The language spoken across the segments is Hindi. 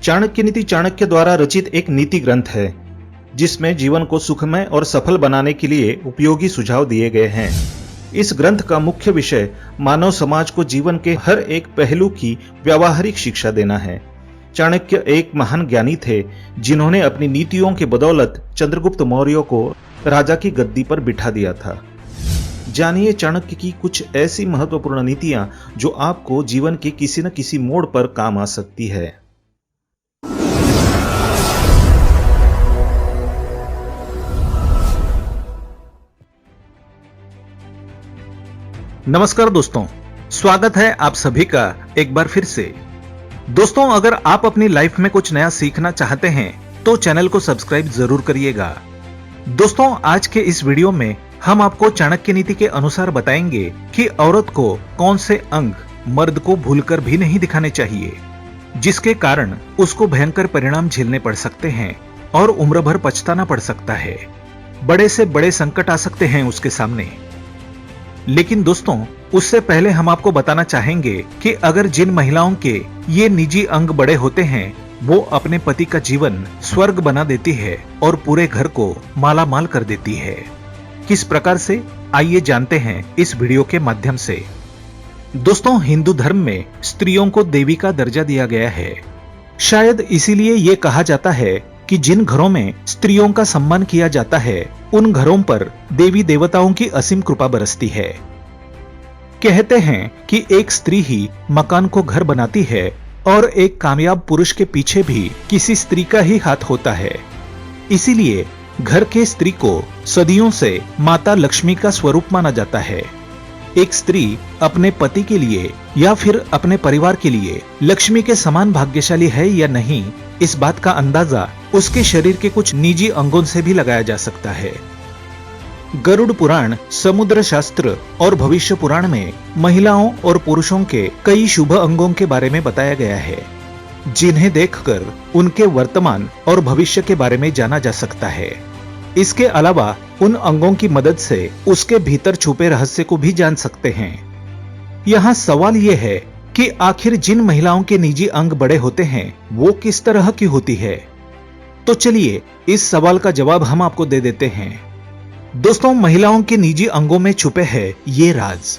चाणक्य नीति चाणक्य द्वारा रचित एक नीति ग्रंथ है जिसमें जीवन को सुखमय और सफल बनाने के लिए उपयोगी सुझाव दिए गए हैं। इस ग्रंथ का मुख्य विषय मानव समाज को जीवन के हर एक पहलू की व्यावहारिक शिक्षा देना है। चाणक्य एक महान ज्ञानी थे जिन्होंने अपनी नीतियों के बदौलत चंद्रगुप्त मौर्य को राजा की गद्दी पर बिठा दिया था। जानिए चाणक्य की कुछ ऐसी महत्वपूर्ण नीतियां जो आपको जीवन के किसी न किसी मोड़ पर काम आ सकती है। नमस्कार दोस्तों, स्वागत है आप सभी का एक बार फिर से। दोस्तों, अगर आप अपनी लाइफ में कुछ नया सीखना चाहते हैं तो चैनल को सब्सक्राइब जरूर करिएगा। दोस्तों, आज के इस वीडियो में हम आपको चाणक्य नीति के अनुसार बताएंगे कि औरत को कौन से अंग मर्द को भूलकर भी नहीं दिखाने चाहिए, जिसके कारण उसको भयंकर परिणाम झेलने पड़ सकते हैं और उम्र भर पछताना पड़ सकता है। बड़े से बड़े संकट आ सकते हैं उसके सामने। लेकिन दोस्तों, उससे पहले हम आपको बताना चाहेंगे कि अगर जिन महिलाओं के ये निजी अंग बड़े होते हैं वो अपने पति का जीवन स्वर्ग बना देती है और पूरे घर को माला माल कर देती है। किस प्रकार से, आइए जानते हैं इस वीडियो के माध्यम से। दोस्तों, हिंदू धर्म में स्त्रियों को देवी का दर्जा दिया गया है। शायद इसीलिए ये कहा जाता है कि जिन घरों में स्त्रियों का सम्मान किया जाता है उन घरों पर देवी देवताओं की असीम कृपा बरसती है। कहते हैं कि एक स्त्री ही मकान को घर बनाती है और एक कामयाब पुरुष के पीछे भी किसी स्त्री का ही हाथ होता है। इसीलिए घर के स्त्री को सदियों से माता लक्ष्मी का स्वरूप माना जाता है। एक स्त्री अपने पति के लिए या फिर अपने परिवार के लिए लक्ष्मी के समान भाग्यशाली है या नहीं, इस बात का अंदाजा उसके शरीर के कुछ निजी अंगों से भी लगाया जा सकता है। गरुड़ पुराण, समुद्र शास्त्र और भविष्य पुराण में महिलाओं और पुरुषों के कई शुभ अंगों के बारे में बताया गया है, जिन्हें देखकर उनके वर्तमान और भविष्य के बारे में जाना जा सकता है। इसके अलावा उन अंगों की मदद से उसके भीतर छुपे रहस्य को भी जान सकते हैं। यहाँ सवाल यह है कि आखिर जिन महिलाओं के निजी अंग बड़े होते हैं वो किस तरह की होती है। तो चलिए इस सवाल का जवाब हम आपको दे देते हैं। दोस्तों, महिलाओं के निजी अंगों में छुपे हैं ये राज।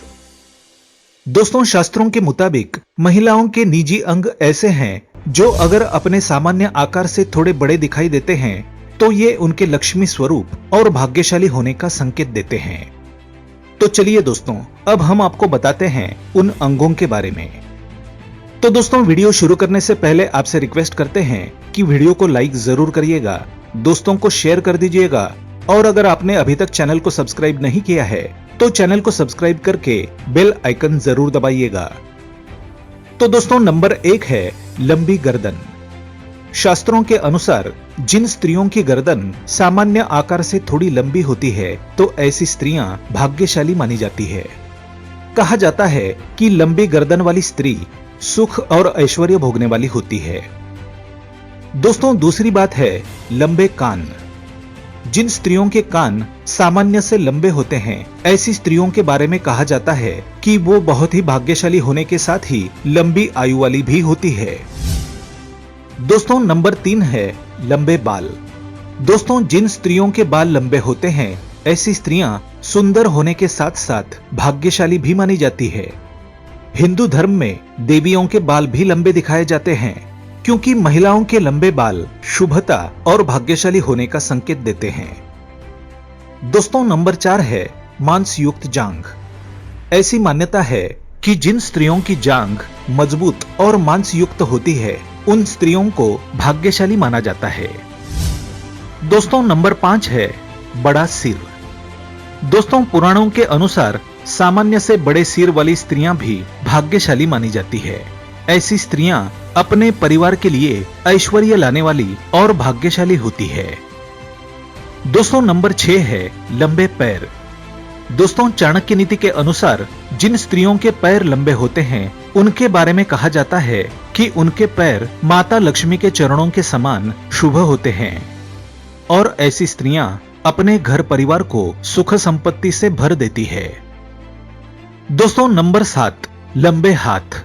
दोस्तों, शास्त्रों के मुताबिक महिलाओं के निजी अंग ऐसे हैं जो अगर अपने सामान्य आकार से थोड़े बड़े दिखाई देते हैं तो ये उनके लक्ष्मी स्वरूप और भाग्यशाली होने का संकेत देते हैं। तो चलिए दोस्तों, अब हम आपको बताते हैं उन अंगों के बारे में। तो दोस्तों, वीडियो शुरू करने से पहले आपसे रिक्वेस्ट करते हैं कि वीडियो को लाइक जरूर करिएगा, दोस्तों को शेयर कर दीजिएगा और अगर आपने अभी तक चैनल को सब्सक्राइब नहीं किया है तो चैनल को सब्सक्राइब करके बेल आइकन जरूर दबाइएगा। तो दोस्तों, नंबर 1 है लंबी गर्दन। शास्त्रों के अनुसार जिन स्त्रियों की गर्दन सामान्य आकार से थोड़ी लंबी होती है तो ऐसी स्त्रियां भाग्यशाली मानी जाती है। कहा जाता है कि लंबी गर्दन वाली स्त्री सुख और ऐश्वर्य भोगने वाली होती है। दोस्तों, दूसरी बात है लंबे कान। जिन स्त्रियों के कान सामान्य से लंबे होते हैं ऐसी स्त्रियों के बारे में कहा जाता है कि वो बहुत ही भाग्यशाली होने के साथ ही लंबी आयु वाली भी होती है। दोस्तों, नंबर 3 है लंबे बाल। दोस्तों, जिन स्त्रियों के बाल लंबे होते हैं ऐसी स्त्रियां सुंदर होने के साथ साथ भाग्यशाली भी मानी जाती है। हिंदू धर्म में देवियों के बाल भी लंबे दिखाए जाते हैं क्योंकि महिलाओं के लंबे बाल शुभता और भाग्यशाली होने का संकेत देते हैं। दोस्तों, नंबर 4 है मांसयुक्त जांघ। ऐसी मान्यता है कि जिन स्त्रियों की जांघ मजबूत और मांसयुक्त होती है उन स्त्रियों को भाग्यशाली माना जाता है। दोस्तों, नंबर 5 है बड़ा सिर। दोस्तों, पुराणों के अनुसार सामान्य से बड़े सिर वाली स्त्रियां भी भाग्यशाली मानी जाती है। ऐसी स्त्रियां अपने परिवार के लिए ऐश्वर्य लाने वाली और भाग्यशाली होती है। दोस्तों, नंबर 6 है लंबे पैर। दोस्तों, चाणक्य नीति के अनुसार जिन स्त्रियों के पैर लंबे होते हैं उनके बारे में कहा जाता है कि उनके पैर माता लक्ष्मी के चरणों के समान शुभ होते हैं और ऐसी स्त्रियां अपने घर परिवार को सुख संपत्ति से भर देती है। दोस्तों, नंबर 7 लंबे हाथ।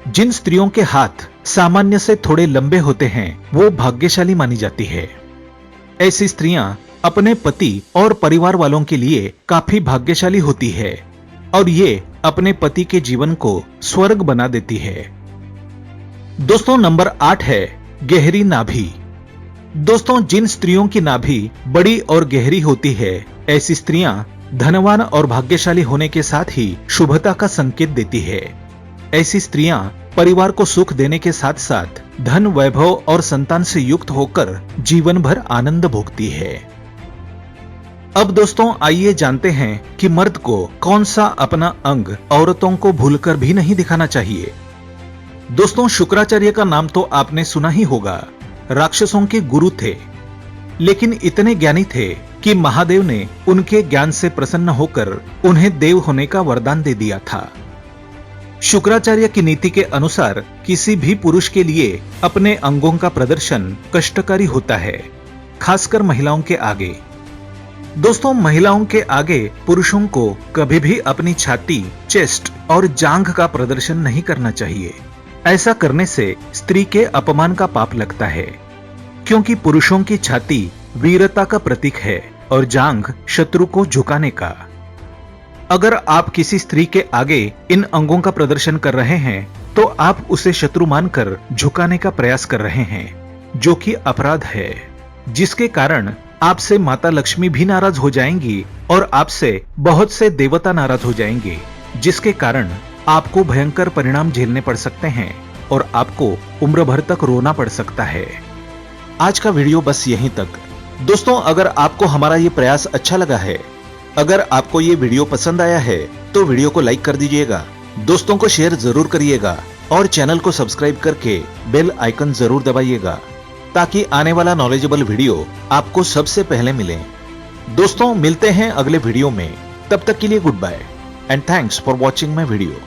जिन स्त्रियों के हाथ सामान्य से थोड़े लंबे होते हैं वो भाग्यशाली मानी जाती है। ऐसी स्त्रियां अपने पति और परिवार वालों के लिए काफी भाग्यशाली होती है और ये अपने पति के जीवन को स्वर्ग बना देती है। दोस्तों नंबर 8 है गहरी नाभि। दोस्तों जिन स्त्रियों की नाभि बड़ी और गहरी होती है ऐसी स्त्रियां धनवान और भाग्यशाली होने के साथ ही शुभता का संकेत देती है। ऐसी स्त्रियां परिवार को सुख देने के साथ साथ धन वैभव और संतान से युक्त होकर जीवन भर आनंद भोगती है। अब दोस्तों आइए जानते हैं कि मर्द को कौन सा अपना अंग औरतों को भूलकर भी नहीं दिखाना चाहिए। दोस्तों शुक्राचार्य का नाम तो आपने सुना ही होगा। राक्षसों के गुरु थे, लेकिन इतने ज्ञानी थे कि महादेव ने उनके ज्ञान से प्रसन्न होकर उन्हें देव होने का वरदान दे दिया था। शुक्राचार्य की नीति के अनुसार किसी भी पुरुष के लिए अपने अंगों का प्रदर्शन कष्टकारी होता है, खासकर महिलाओं के आगे। दोस्तों महिलाओं के आगे पुरुषों को कभी भी अपनी छाती, चेस्ट और जांघ का प्रदर्शन नहीं करना चाहिए। ऐसा करने से स्त्री के अपमान का पाप लगता है, क्योंकि पुरुषों की छाती वीरता का प्रतीक है और जांघ शत्रु को झुकाने का। अगर आप किसी स्त्री के आगे इन अंगों का प्रदर्शन कर रहे हैं तो आप उसे शत्रु मानकर झुकाने का प्रयास कर रहे हैं, जो कि अपराध है, जिसके कारण आपसे माता लक्ष्मी भी नाराज हो जाएंगी और आपसे बहुत से देवता नाराज हो जाएंगे, जिसके कारण आपको भयंकर परिणाम झेलने पड़ सकते हैं और आपको उम्र भर तक रोना पड़ सकता है। आज का वीडियो बस यहीं तक। दोस्तों अगर आपको हमारा ये प्रयास अच्छा लगा है, अगर आपको ये वीडियो पसंद आया है तो वीडियो को लाइक कर दीजिएगा, दोस्तों को शेयर जरूर करिएगा और चैनल को सब्सक्राइब करके बेल आइकन जरूर दबाइएगा ताकि आने वाला नॉलेजेबल वीडियो आपको सबसे पहले मिले। दोस्तों मिलते हैं अगले वीडियो में, तब तक के लिए good bye and thanks for watching my video.